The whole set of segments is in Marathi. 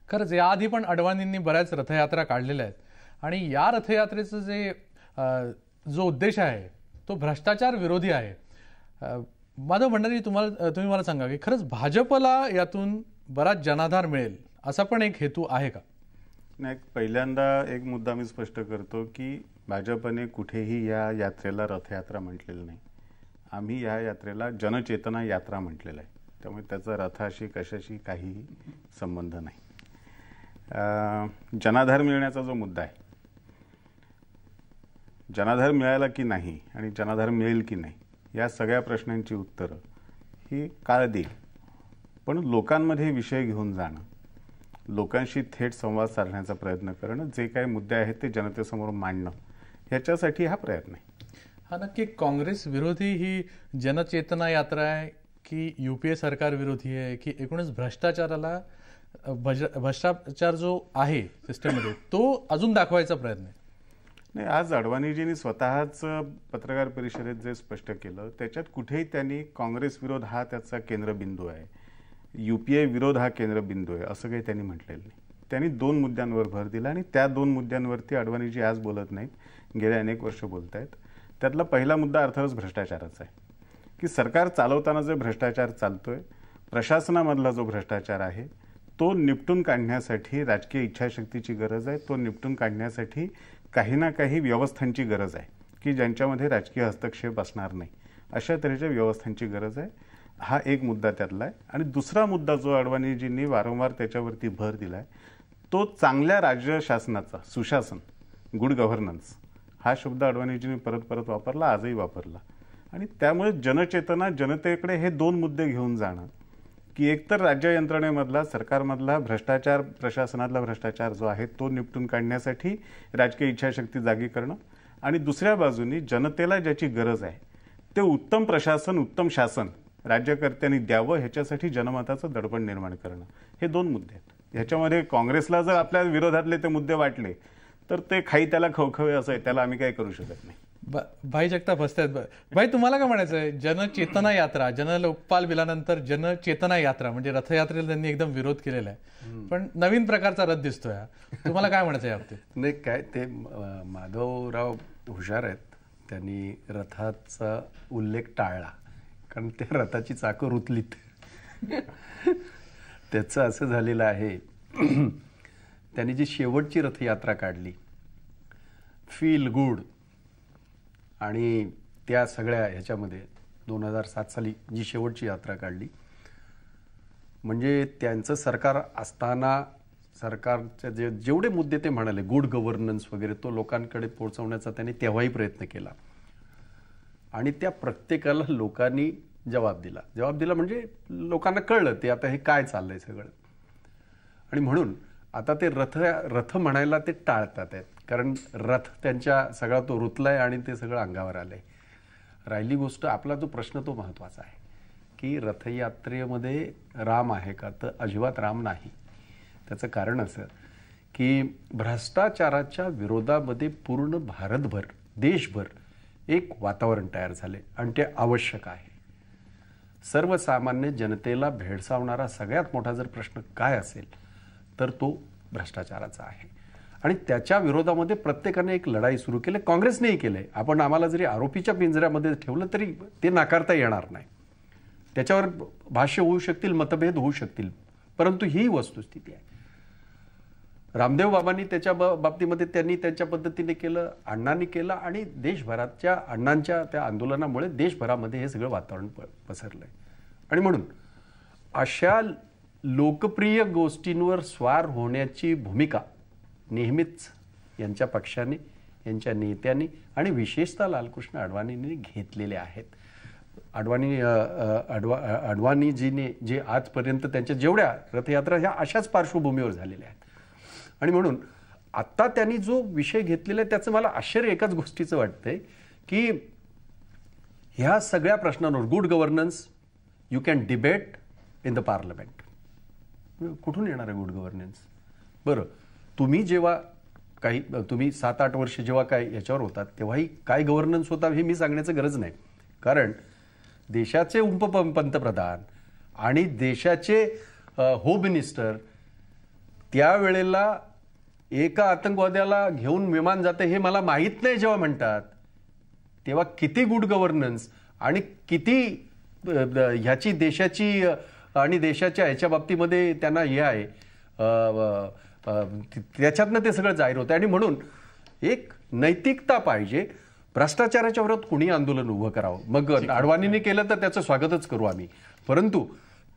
खरंच याआधी पण अडवाणींनी बऱ्याच रथयात्रा काढलेल्या आहेत आणि या रथयात्रेचं जो उद्देश आहे तो भ्रष्टाचार विरोधी आहे. माझं म्हणणं की तुम्ही मला सांगा की खरंच भाजपला यातून बराच जनाधार मिळेल असा पण एक हेतू आहे का? नाही, पहिल्यांदा एक मुद्दा मी स्पष्ट करतो की भाजपने कुठेही या यात्रेला रथयात्रा म्हटलेलं नाही. आम्ही या यात्रेला जनचेतना यात्रा म्हटलेलं आहे. त्यामुळे त्याचा रथाशी कशाशी काहीही संबंध नाही. जनाधार मिळण्याचा जो मुद्दा आहे, जनाधार मिळाला की नाही आणि जनाधार मिळेल की नाही या सगळ्या प्रश्नांची उत्तरं ही काळ देईल. पण लोकांमध्ये विषय घेऊन जाणं, लोकांशी थेट संवाद साधण्याचा प्रयत्न करणं, जे काही मुद्दे आहेत ते जनतेसमोर मांडणं, ह्याच्यासाठी हा प्रयत्न आहे. हा नक्की काँग्रेस विरोधी ही जनचेतना यात्रा आहे की यूपीए सरकार विरोधी आहे की एकूणच भ्रष्टाचार जो आहे सिस्टममध्ये तो अजून दाखवायचा प्रयत्न आहे? नाही, आज अडवाणीजींनी स्वतःच पत्रकार परिषदेत जे स्पष्ट केलं त्याच्यात कुठेही त्यांनी काँग्रेस विरोध हा त्याचा केंद्रबिंदू आहे, यूपीए विरोध हा केंद्रबिंदू आहे असं काही त्यांनी म्हटलेलं नाही. त्यांनी 2 मुद्द्यांवर भर दिला आणि त्या 2 मुद्द्यांवरती अडवाणीजी आज बोलत नाहीत, गेले अनेक वर्ष बोलत आहेत. त्यातला पहिला मुद्दा अर्थातच भ्रष्टाचाराचा आहे की सरकार चालवताना जो भ्रष्टाचार चालतोय, प्रशासनामधला जो भ्रष्टाचार आहे तो निपटून काढण्यासाठी राजकीय इच्छाशक्तीची गरज आहे. तो निपटून काढण्यासाठी काही ना काही व्यवस्थांची गरज आहे की ज्यांच्यामध्ये राजकीय हस्तक्षेप असणार नाही, अशा तऱ्हेच्या व्यवस्थांची गरज आहे. हा एक मुद्दा त्यातला आहे. आणि दुसरा मुद्दा जो अडवाणीजींनी वारंवार त्याच्यावरती भर दिला आहे तो चांगल्या राज्य शासनाचा, सुशासन, गुड गव्हर्नन्स हा शब्द अडवाणीजींनी परत परत वापरला, आजही वापरला. आणि त्यामुळे जनचेतना, जनतेकडे हे 2 मुद्दे घेऊन जाणं की एकतर राज्य यंत्रणेमधला, सरकारमधला भ्रष्टाचार, प्रशासनातला भ्रष्टाचार जो आहे तो निपटून काढण्यासाठी राजकीय इच्छाशक्ती जागी करणं, आणि दुसऱ्या बाजूनी जनतेला ज्याची गरज आहे ते उत्तम प्रशासन, उत्तम शासन राज्यकर्त्यांनी द्यावं, ह्याच्यासाठी जनमताचं दडपण निर्माण करणं, हे 2 मुद्दे आहेत. ह्याच्यामध्ये काँग्रेसला जर आपल्या विरोधातले ते मुद्दे वाटले तर ते खाई त्याला खवखवे असं आहे, त्याला आम्ही काही करू शकत नाही. भाई जगताप हसतायत. भाई तुम्हाला काय म्हणायचं आहे? जनचेतना यात्रा, जनलोकपाल बिलानंतर जनचेतना यात्रा म्हणजे रथयात्रेला त्यांनी एकदम विरोध केलेला आहे, पण नवीन प्रकारचा रथ दिसतोय. तुम्हाला काय म्हणायचं याबाबतीत? नाही, काय ते माधवराव हुशार आहेत, त्यांनी रथाचा उल्लेख टाळला कारण ते रथाची चाकं रुतलीत. त्याचं असं झालेलं आहे, त्यांनी जी शेवटची रथयात्रा काढली, फील गुड, आणि त्या सगळ्या ह्याच्यामध्ये 2007 साली जी शेवटची यात्रा काढली, म्हणजे त्यांचं सरकार असताना सरकारचे जेवढे मुद्दे ते म्हणाले, गुड गव्हर्नन्स वगैरे, तो लोकांकडे पोहोचवण्याचा त्यांनी तेव्हाही प्रयत्न केला आणि त्या प्रत्येकाला लोकांनी जबाब दिला म्हणजे लोकांना कळलं ते आता हे काय चाललंय सगळं. आणि म्हणून आता ते रथ म्हणायला ते टाळतात आहेत कारण रथ त्यांच्या सगळा तो रुतलाय आणि ते सगळं अंगावर आलंय. राहिली गोष्ट, आपला जो प्रश्न तो महत्त्वाचा आहे की रथयात्रेमध्ये राम आहे का? तर अजिबात राम नाही. त्याचं कारण असं की भ्रष्टाचाराच्या विरोधामध्ये पूर्ण भारतभर, देशभर एक वातावरण तयार झाले आणि ते आवश्यक आहे. सर्वसामान्य जनतेला भेडसावणारा सगळ्यात मोठा जर प्रश्न काय असेल तर तो भ्रष्टाचाराचा आहे आणि त्याच्या विरोधामध्ये प्रत्येकाने एक लढाई सुरू केली. काँग्रेसनेही केलंय. आपण आम्हाला जरी आरोपीच्या पिंजऱ्यामध्ये ठेवलं तरी ते नाकारता येणार नाही. त्याच्यावर भाष्य होऊ शकतील, मतभेद होऊ शकतील, परंतु ही वस्तुस्थिती आहे. रामदेव बाबांनी त्याच्या बाबतीमध्ये त्यांनी त्यांच्या पद्धतीने केलं, अण्णांनी केलं आणि देशभराच्या अण्णांच्या त्या आंदोलनामुळे देशभरामध्ये हे सगळं वातावरण पसरलंय. आणि म्हणून अशा लोकप्रिय गोष्टींवर स्वार होण्याची भूमिका नेहमीच यांच्या पक्षाने, यांच्या नेत्यांनी आणि विशेषतः लालकृष्ण अडवाणींनी घेतलेले आहेत. अडवाणीजीने जे आजपर्यंत त्यांच्या जेवढ्या रथयात्रा ह्या अशाच पार्श्वभूमीवर झालेल्या आहेत आणि म्हणून आता त्यांनी जो विषय घेतलेला आहे त्याचं मला आश्चर्य एकाच गोष्टीचं वाटतंय की ह्या सगळ्या प्रश्नांवर good governance you can debate in the parliament. कुठून येणार आहे गुड गव्हर्नन्स? बरं, तुम्ही 7-8 वर्ष जेव्हा काय याच्यावर होतात तेव्हाही काय गव्हर्नन्स होता हे मी सांगण्याचं गरज नाही, कारण देशाचे उपपंतप्रधान आणि देशाचे होम मिनिस्टर त्यावेळेला एका आतंकवाद्याला घेऊन विमान जाते हे मला माहीत नाही जेव्हा म्हणतात, तेव्हा किती गुड गव्हर्नन्स आणि किती ह्याची देशाची आणि देशाच्या ह्याच्या बाबतीमध्ये त्यांना हे आहे, त्याच्यातनं ते सगळं जाहीर होतं. आणि म्हणून एक नैतिकता पाहिजे. भ्रष्टाचाराच्या विरोधात कुणी आंदोलन उभं करावं, मग अडवाणींनी केलं तर त्याचं स्वागतच करू आम्ही, परंतु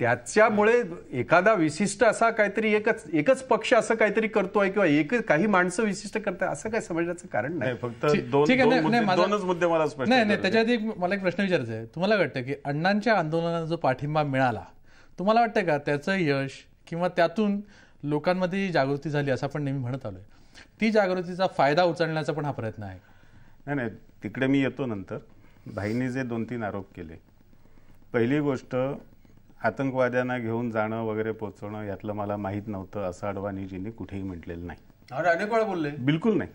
त्याच्यामुळे एखादा विशिष्ट असा काहीतरी एकच पक्ष असं काहीतरी करतोय किंवा काही माणसं विशिष्ट करताय असं काय समजण्याचं कारण नाही. फक्त दोनच मुद्दे मला स्पष्ट नाही, त्याच्यात मला एक प्रश्न विचारायचा आहे. तुम्हाला वाटतं की अण्णांच्या आंदोलनाला जो पाठिंबा मिळाला, तुम्हाला वाटतं का त्याचं यश किंवा त्यातून लोकांमध्ये जागृती झाली असं आपण नेहमी म्हणत आलोय, ती जागृतीचा फायदा उचलण्याचा पण हा प्रयत्न आहे? नाही, तिकडे मी येतो नंतर. भाईंनी जे 2-3 आरोप केले, पहिली गोष्ट आतंकवाद्यांना घेऊन जाणं वगैरे पोहोचवणं यातलं मला माहीत नव्हतं असं अडवाणीजींनी कुठेही म्हटलेलं नाही. अनेक वेळा बोलले, बिलकुल नाही.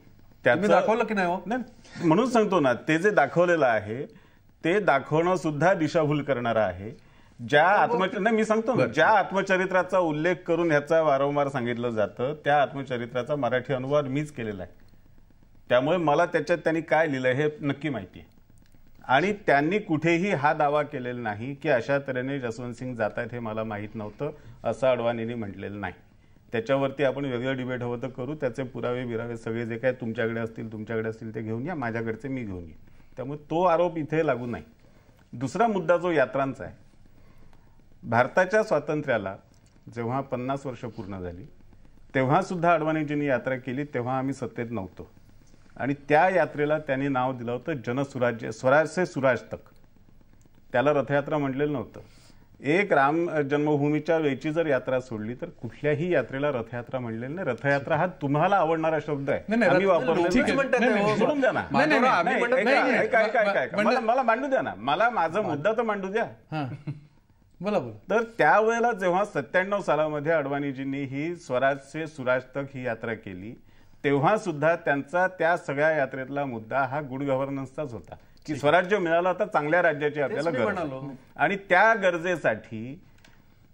त्याचं दाखवलं की नाही? नाही, म्हणून सांगतो ना, ते जे दाखवलेलं आहे ते दाखवणं सुद्धा दिशाभूल करणारं आहे. मी सांगतो ना, ज्या आत्मचरित्राचा उल्लेख करून ह्याचा वारंवार सांगितलं जातं त्या आत्मचरित्राचा मराठी अनुवाद मीच केलेला आहे. त्यामुळे मला त्याच्यात त्यांनी काय लिहिलंय हे नक्की माहिती आहे. आणि त्यांनी कुठेही हा दावा केलेला नाही की अशा तऱ्हेने जसवंत सिंग जात आहेत हे मला माहीत नव्हतं असं अडवाणींनी म्हटलेलं नाही. त्याच्यावरती आपण वेगळं डिबेट हवं तर करू, त्याचे पुरावे बिरावे सगळे जे काय तुमच्याकडे असतील ते घेऊन या, माझ्याकडचे मी घेऊन येईन. त्यामुळे तो आरोप इथे लागू नाही. दुसरा मुद्दा जो यात्रांचा आहे, भारताच्या स्वातंत्र्याला जेव्हा 50 वर्ष पूर्ण झाली तेव्हा सुद्धा अडवाणीजींनी यात्रा केली, तेव्हा आम्ही सत्तेत नव्हतो. आणि त्या यात्रेला त्यांनी नाव दिलं होतं जनसुराज्य, स्वराज से सुराज तक. त्याला रथयात्रा म्हटलेलं नव्हतं. एक राम जन्मभूमीच्या वेळची जर यात्रा सोडली तर कुठल्याही यात्रेला रथयात्रा म्हणलेलं नाही. रथयात्रा हा तुम्हाला आवडणारा शब्द आहे, आम्ही वापरलेला सोडून द्या ना. मला मांडू द्या ना, मला माझा मुद्दा तर मांडू द्या. तर त्यावेळेला जेव्हा 97 सालामध्ये अडवाणीजींनी ही स्वराज से सुराज तक ही यात्रा केली तेव्हा सुद्धा त्यांचा त्या सगळ्या यात्रेतला मुद्दा हा गुड गव्हर्नन्सचाच होता की स्वराज्य मिळालं तर चांगल्या राज्याची आपल्याला गरज. आणि त्या गरजेसाठी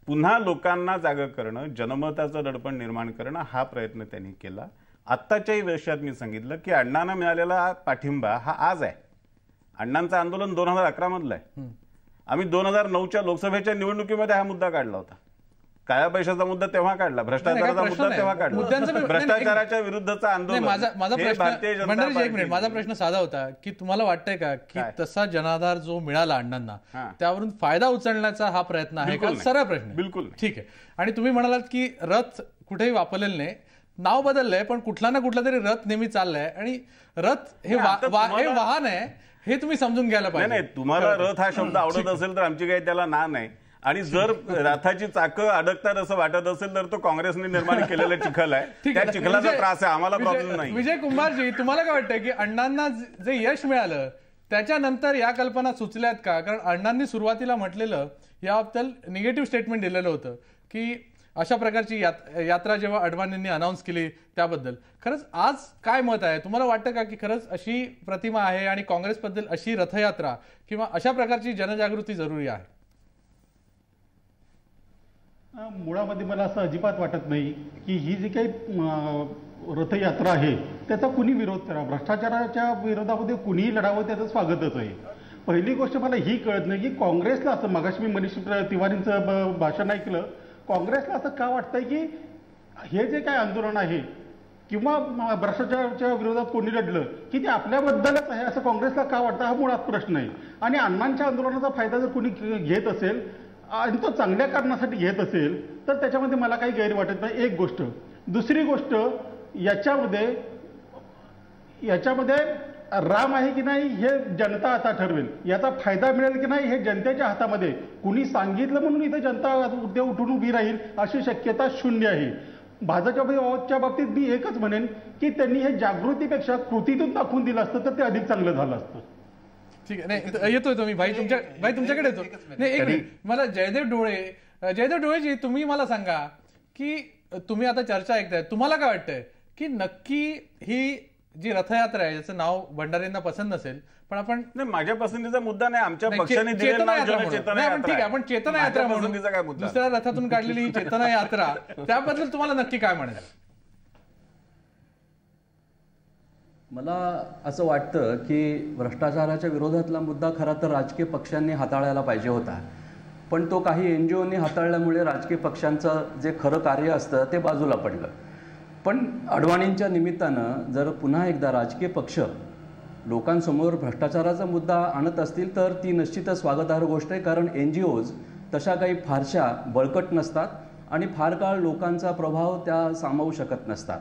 पुन्हा लोकांना जागं करणं, जनमताचं दडपण निर्माण करणं हा प्रयत्न त्यांनी केला. आत्ताच्याही वर्षात मी सांगितलं की अण्णांना मिळालेला पाठिंबा हा आज आहे. अण्णांचं आंदोलन 2011 मधलं आहे. आम्ही 2009च्या लोकसभेच्या निवडणुकीमध्ये हा मुद्दा काढला होता. काळ्या पैशाचा मुद्दा तेव्हा काढला, भ्रष्टाचाराचा मुद्दा तेव्हा काढला. भ्रष्टाचाराच्या विरुद्धचं आंदोलन. माझा प्रश्न साधा होता की तुम्हाला वाटतंय का की तसा जनाधार जो मिळाला अण्णांना त्यावरून फायदा उचलण्याचा हा प्रयत्न आहे का? सरळ प्रश्न. बिलकुल ठीक आहे. आणि तुम्ही म्हणालात की रथ कुठेही वापरलेलं नाही, नाव बदललंय पण कुठला ना कुठला तरी रथ नेहमी चाललाय आणि रथ हे वाहन आहे हे तुम्ही समजून घ्यायला पाहिजे. नाही, तुम्हाला रथ हा शब्द आवडत असेल तर आमची काही त्याला ना नाही. आणि जर रथाची चाकं अडकतात असं वाटत असेल तर तो काँग्रेसने निर्माण केलेला चिखल आहे, त्या चिखलाचा त्रास आहे, आम्हाला प्रॉब्लेम नाही. विजय कुमारजी, तुम्हाला काय वाटतं की अण्णांना जे यश मिळालं त्याच्यानंतर या कल्पना सुचल्यात का? कारण अण्णांनी सुरुवातीला म्हटलेलं याबद्दल निगेटिव्ह स्टेटमेंट दिलेलं होतं की अशा प्रकारची यात्रा जेव्हा अडवाणींनी अनाऊन्स केली त्याबद्दल खरंच आज काय मत आहे? तुम्हाला वाटतं का की खरंच अशी प्रतिमा आहे आणि काँग्रेसबद्दल अशी रथयात्रा किंवा अशा प्रकारची जनजागृती जरुरी आहे? मुळामध्ये मला असं अजिबात वाटत नाही की ही जी काही रथयात्रा आहे त्याचा कुणी विरोध करा. भ्रष्टाचाराच्या विरोधामध्ये कुणीही लढावं त्याचं स्वागतच आहे. पहिली गोष्ट मला ही कळत नाही की काँग्रेसला असं, मगाशी मी मनीष तिवारींचं भाषण ऐकलं, काँग्रेसला असं का वाटतंय की हे जे काय आंदोलन आहे किंवा भ्रष्टाचाराच्या विरोधात कोणी लढलं की ते आपल्याबद्दलच आहे असं काँग्रेसला का वाटतं, हा मुळात प्रश्न आहे. आणि अण्णांच्या आंदोलनाचा फायदा जर कोणी घेत असेल आणि तो चांगल्या कारणासाठी घेत असेल तर त्याच्यामध्ये मला काही गैर वाटत नाही, एक गोष्ट. दुसरी गोष्ट, याच्यामध्ये राम आहे की नाही हे जनता आता ठरवेल. याचा फायदा मिळेल की नाही हे जनतेच्या हातामध्ये. कुणी सांगितलं म्हणून इथे जनता उद्या उठून उभी राहील अशी शक्यता शून्य आहे. भाजपच्या बाबतीत मी एकच म्हणेन की त्यांनी हे जागृतीपेक्षा कृतीतून दाखवून दिलं असतं तर ते अधिक चांगलं झालं असतं. ठीक आहे. नाही, येतोय तुम्ही भाई तुमच्याकडे येतो. नाही, एक मिनिट. मला जयदेव डोळेजी, तुम्ही मला सांगा की तुम्ही आता चर्चा ऐकताय, तुम्हाला काय वाटतंय की नक्की ही जी रथयात्रा आहे याचं नाव भंडारींना पसंत नसेल, पण आपण नाही, माझ्या पसंतीचा मुद्दा नाही, आमच्या नाही, पक्षाने दिलेलं चेतना नाव यात्रा म्हणून. जनचेतना नाही, आपण यात्रा ठीक आहे, आहे. आपण चेतना माझ्या यात्रा म्हणून पसंतीचा काय मुद्दा? दुसऱ्या रथातून काढलेली ही चेतना यात्रा, त्याबद्दल तुम्हाला नक्की काय म्हणायचं? मला असं वाटतं की भ्रष्टाचाराच्या विरोधातला मुद्दा खरा तर राजकीय पक्षांनी हाताळायला पाहिजे होता, पण तो काही NGOनी हाताळल्यामुळे राजकीय पक्षांचं जे खरं कार्य असतं ते बाजूला पडलं. पण अडवाणींच्या निमित्तानं जर पुन्हा एकदा राजकीय पक्ष लोकांसमोर भ्रष्टाचाराचा मुद्दा आणत असतील तर ती निश्चितच स्वागतार्ह गोष्ट आहे, कारण NGOज तशा काही फारशा बळकट नसतात आणि फार काळ लोकांचा प्रभाव त्या सामावू शकत नसतात.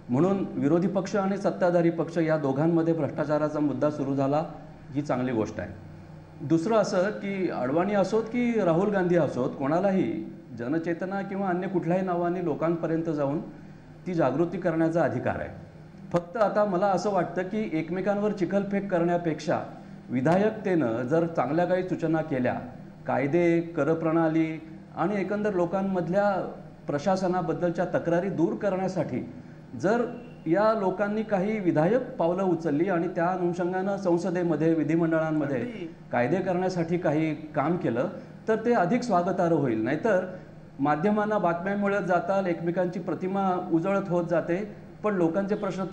म्हणून विरोधी पक्ष आणि सत्ताधारी पक्ष या दोघांमध्ये भ्रष्टाचाराचा मुद्दा सुरू झाला ही चांगली गोष्ट आहे. दुसरं असं की अडवाणी असोत की राहुल गांधी असोत, कोणालाही जनचेतना किंवा अन्य कुठल्याही नावाने लोकांपर्यंत जाऊन ती जागृती करण्याचा अधिकार आहे. फक्त आता मला असं वाटतं की एकमेकांवर चिखलफेक करण्यापेक्षा विधायकतेनं जर चांगल्या काही सूचना केल्या, कायदे, करप्रणाली आणि एकंदर लोकांमधल्या प्रशासनाबद्दलच्या तक्रारी दूर करण्यासाठी जर या लोकांनी काही विधायक पावलं उचलली आणि त्या अनुषंगानं संसदेमध्ये, विधिमंडळांमध्ये कायदे करण्यासाठी काही काम केलं तर ते अधिक स्वागतार्ह होईल. नाहीतर माध्यमांना बातम्या मिळत जातात, एकमेकांची प्रतिमा उजळत होत जाते, पण लोकांचे प्रश्न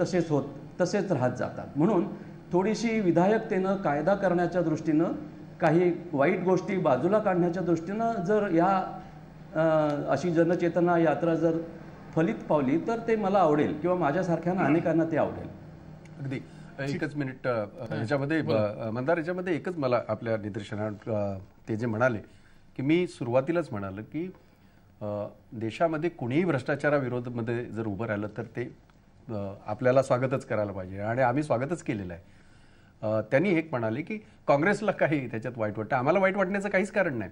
तसेच राहत जातात. म्हणून थोडीशी विधायकतेनं कायदा करण्याच्या दृष्टीनं, काही वाईट गोष्टी बाजूला काढण्याच्या दृष्टीनं जर या अशी जनचेतना यात्रा जर फलित पावली तर ते मला आवडेल किंवा माझ्यासारख्यांना अनेकांना ते आवडेल. अगदी एकच मिनिट ह्याच्यामध्ये मंदार, याच्यामध्ये एकच मला आपल्या निदर्शनात ते जे म्हणाले की मी सुरुवातीलाच म्हणाल की देशामध्ये कुणीही भ्रष्टाचाराविरोधामध्ये जर उभं राहिलं तर ते आपल्याला स्वागतच करायला पाहिजे आणि आम्ही स्वागतच केलेलं आहे. त्यांनी एक म्हणाले की काँग्रेसला काही त्याच्यात वाईट वाटतं, आम्हाला वाईट वाटण्याचं काहीच कारण नाही.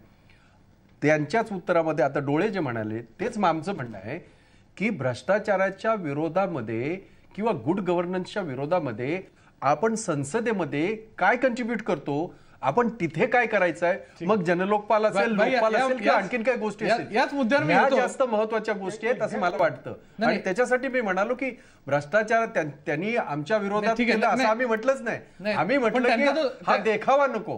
त्यांच्याच उत्तरामध्ये आता डोळे जे म्हणाले तेच आमचं म्हणणं आहे की भ्रष्टाचाराच्या विरोधामध्ये किंवा गुड गव्हर्नन्सच्या विरोधामध्ये आपण संसदेमध्ये काय कंट्रीब्यूट करतो, आपण तिथे काय करायचं आहे, मग जनलोकपाल असेल, लोकपाल असेल किंवा आणखीन काय गोष्टी असतील, याच मुद्द्यावर मी ह्या जास्त महत्वाच्या गोष्टी आहेत असं मला वाटतं. आणि त्याच्यासाठी मी म्हणालो की भ्रष्टाचार त्यांनी आमच्या विरोधात केलं असं आम्ही म्हटलंच नाही. आम्ही म्हटलं की हा देखावा नको.